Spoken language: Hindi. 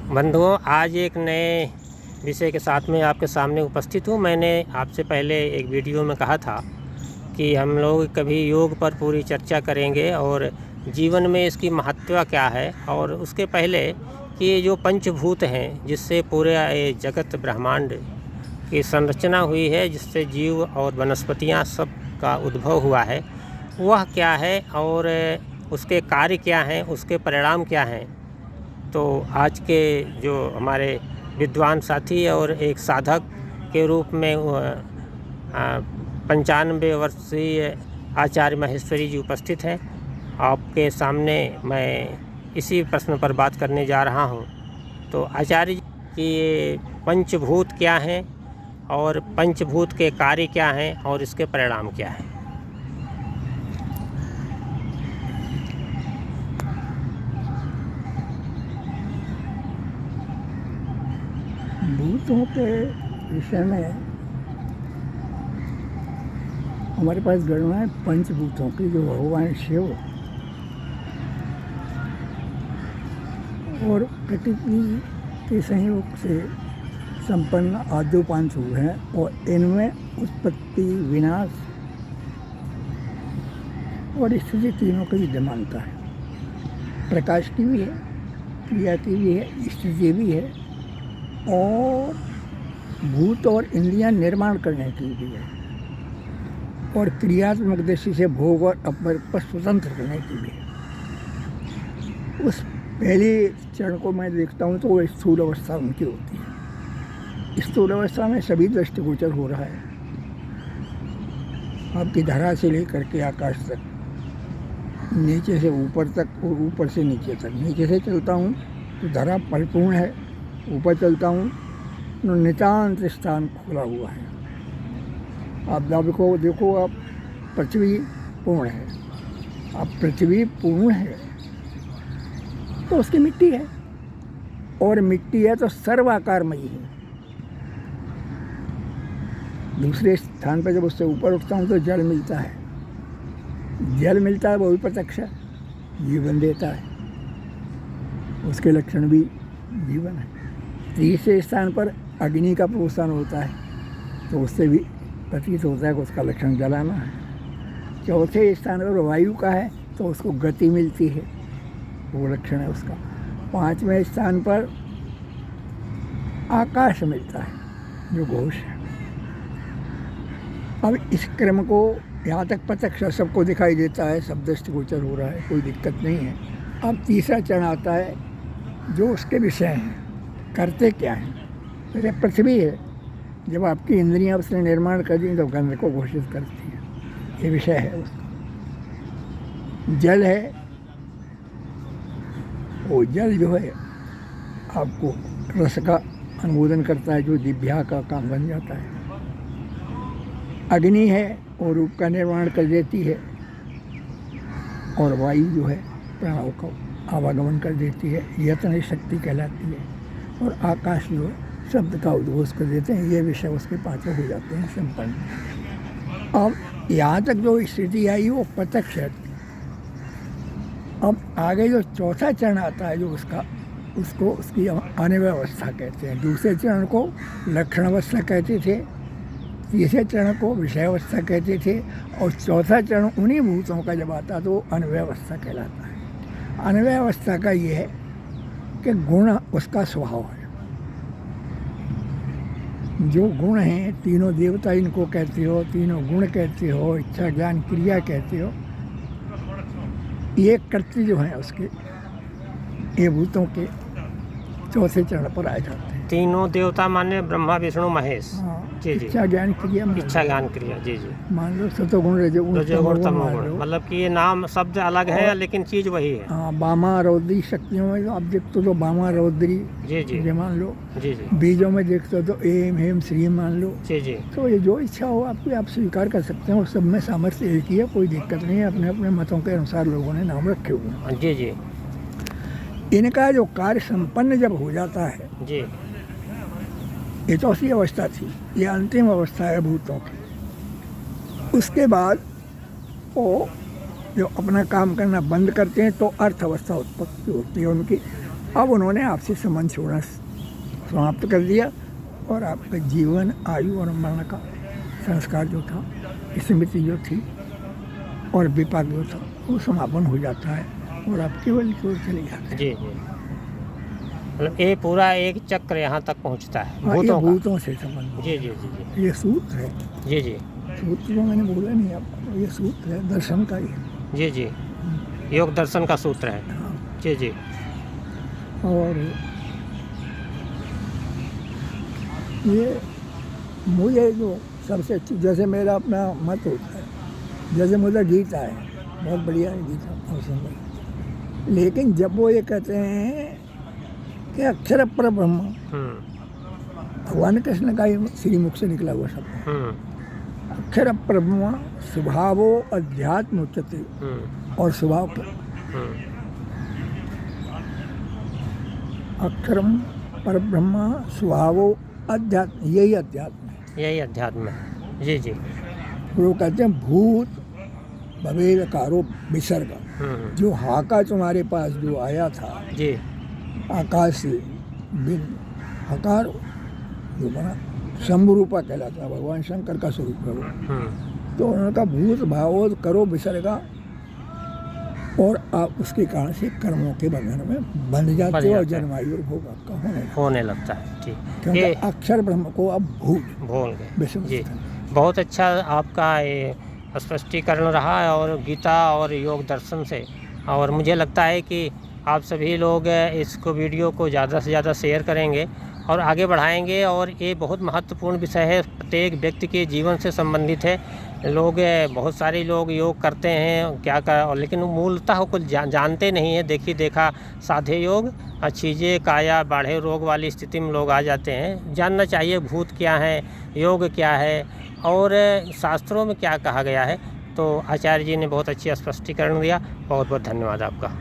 बंधुओं, आज एक नए विषय के साथ में आपके सामने उपस्थित हूँ। मैंने आपसे पहले एक वीडियो में कहा था कि हम लोग कभी योग पर पूरी चर्चा करेंगे और जीवन में इसकी महत्व क्या है, और उसके पहले कि ये जो पंचभूत हैं जिससे पूरे ये जगत ब्रह्मांड की संरचना हुई है, जिससे जीव और वनस्पतियाँ सब का उद्भव हुआ है, वह क्या है और उसके कार्य क्या हैं, उसके परिणाम क्या हैं। तो आज के जो हमारे विद्वान साथी और एक साधक के रूप में 95 वर्षीय आचार्य माहेश्वरी जी उपस्थित हैं। आपके सामने मैं इसी प्रश्न पर बात करने जा रहा हूं। तो आचार्य जी कि ये पंचभूत क्या हैं और पंचभूत के कार्य क्या हैं और इसके परिणाम क्या हैं। भूतों के विषय में हमारे पास गणना है पंचभूतों की, जो भगवान शिव और प्रकृति के संयोग से संपन्न आदि पांच भूत हैं, और इनमें उत्पत्ति, विनाश और स्थिति तीनों की विद्यमानता है। प्रकाश की भी है, क्रिया की भी है, स्थिति भी है, और भूत और इंद्रियां निर्माण करने की भी है, और क्रियात्मक दृष्टि से भोग और अपवर्ग पर स्वतंत्र करने की भी है। उस पहले चरण को मैं देखता हूँ तो वो स्थूल अवस्था उनकी होती है। स्थूल अवस्था में सभी दृष्टिगोचर हो रहा है, आपकी धरा से लेकर के आकाश तक, नीचे से ऊपर तक और ऊपर से नीचे तक। नीचे से चलता हूँ तो धरा परिपूर्ण है, ऊपर चलता हूँ तो नितांत स्थान खुला हुआ है। आप देखो आप पृथ्वी पूर्ण है, अब पृथ्वी पूर्ण है तो उसकी मिट्टी है, और मिट्टी है तो सर्वाकारमयी है। दूसरे स्थान पर जब उससे ऊपर उठता हूँ तो जल मिलता है, जल मिलता है, वो भी प्रत्यक्ष जीवन देता है, उसके लक्षण भी जीवन है। तीसरे स्थान पर अग्नि का प्रोत्साहन होता है तो उससे भी प्रतीत होता है कि उसका लक्षण जलाना है। चौथे स्थान पर वायु का है तो उसको गति मिलती है, वो लक्षण है उसका। पांचवें स्थान पर आकाश मिलता है जो घोष है। अब इस क्रम को यहाँ तक प्रत्यक्ष सबको दिखाई देता है, सब दृष्टिगोचर हो रहा है, कोई दिक्कत नहीं है। अब तीसरा चरण आता है जो उसके विषय हैं, करते क्या हैं। जैसे पृथ्वी है, जब आपकी इंद्रियां उसने निर्माण कर दी तो गंध को घोषित करती है, ये विषय है उसका। जल है, वो जल जो है आपको रस का अनुमोदन करता है, जो दिव्या का काम बन जाता है। अग्नि है, और रूप का निर्माण कर देती है, और वायु जो है प्राणों का आवागमन कर देती है, यत्न शक्ति कहलाती है, और आकाश जो है शब्द का उद्घोष कर देते हैं। ये विषय उसके पांचों हो जाते हैं संपन्न। अब यहाँ तक जो स्थिति आई वो प्रत्यक्ष है। अब आगे जो चौथा चरण आता है जो उसको उसकी अनिवय अवस्था कहते हैं। दूसरे चरण को लक्षण अवस्था कहते थे, तीसरे चरण को विषय अवस्था कहते थे, और चौथा चरण उन्हीं भूतों का जब आता तो अनिवय अवस्था कहलाता है। अनिवय अवस्था का ये है कि गुण उसका स्वभाव है। जो गुण हैं, तीनों देवता इनको कहते हो, तीनों गुण कहते हो, इच्छा ज्ञान क्रिया कहते हो, ये कृत्य जो है उसके, ये भूतों के चौथे चरण पर आए जाते हैं। तीनों देवता माने ब्रह्मा विष्णु महेश। हाँ, जी जी। इच्छा ज्ञान क्रिया, इच्छा ज्ञान क्रिया, जी जी। मान लो सतोगुण रजोगुण तमोगुण, मतलब कि ये नाम शब्द अलग है लेकिन चीज वही है। हाँ, बामा रौद्री शक्तियों में आप देखते हो तो बामा रौद्री, जी जी, ये मान लो। जी जी। बीजों में देखते हो तो एम हेम श्रीम मान लो। जी जी। तो ये जो इच्छा हो आपकी, आप स्वीकार कर सकते हैं, और सब में सामर्थ्य एक ही है, कोई दिक्कत नहीं है। अपने अपने मतों के अनुसार लोगों ने नाम रखे हुए हैं। जी जी। इनका जो कार्य संपन्न जब हो जाता है, जी, ये चौथी अवस्था थी, ये अंतिम अवस्था है भूतों की। उसके बाद वो जो अपना काम करना बंद करते हैं तो अर्थ अवस्था उत्पत्ति होती है उनकी। अब उन्होंने आपसे संबंध छोड़ना समाप्त कर दिया और आपका जीवन, आयु और मरण का संस्कार जो था, स्मृति जो थी और विपाक जो था, वो समापन हो जाता है और आप केवल की ओर चले जाते हैं। जी जी, मतलब ये पूरा एक चक्र यहाँ तक पहुँचता है हाँ, ये भूतों का। भूतों से संबंध। जी जी जी जी ये सूत्र है, जी जी सूत्र जो मैंने बोला नहीं आपको, ये सूत्र है दर्शन का ही। जी जी, योग दर्शन का सूत्र है। हाँ, जी जी और ये मुझे जो सबसे अच्छी, जैसे मेरा अपना मत होता है, जैसे मुझे गीता है, बहुत बढ़िया है गीता, बहुत सुंदर। लेकिन जब वो ये कहते हैं कि अक्षर पर ब्रह्म, भगवान कृष्ण का ये श्रीमुख से निकला हुआ शब्द, अक्षर पर ब्रह्म स्वभावो अध्यात्म उच्यते, और स्वभाव पर अक्षरम पर ब्रह्म स्वभावो अध्यात्म, यही अध्यात्म है, यही अध्यात्म है। जी जी वो कहते हैं भूत भवेदकारो विसर्ग, जो हाका तुम्हारे पास जो आया था जी आकाश से, बिन हकार जो बना शंभु रूपा कहलाता है, भगवान शंकर का स्वरूप है वो। तो उन्होंने कहा भूत भावोद करो विसर्गा, और आप उसके कारण से कर्मों के बंधन में बंध जाते हो और जन्मायु भोग आपका होने लगता है। ठीक, क्योंकि ये अक्षर ब्रह्म को अब भूल गए। विस्मृत जी, कर। बहुत अच्छा आपका ये स्पष्टीकरण रहा है और गीता और योग दर्शन से, और मुझे लगता है कि आप सभी लोग इसको वीडियो को ज़्यादा से ज़्यादा शेयर करेंगे और आगे बढ़ाएंगे, और ये बहुत महत्वपूर्ण विषय है, प्रत्येक व्यक्ति के जीवन से संबंधित है। लोग, बहुत सारे लोग योग करते हैं क्या कर, लेकिन मूलतः कुछ जानते नहीं है। देखा साधे योग चीज़ें काया बाढ़े रोग वाली स्थिति में लोग आ जाते हैं। जानना चाहिए भूत क्या है, योग क्या है और शास्त्रों में क्या कहा गया है। तो आचार्य जी ने बहुत अच्छी स्पष्टीकरण दिया। बहुत बहुत धन्यवाद आपका।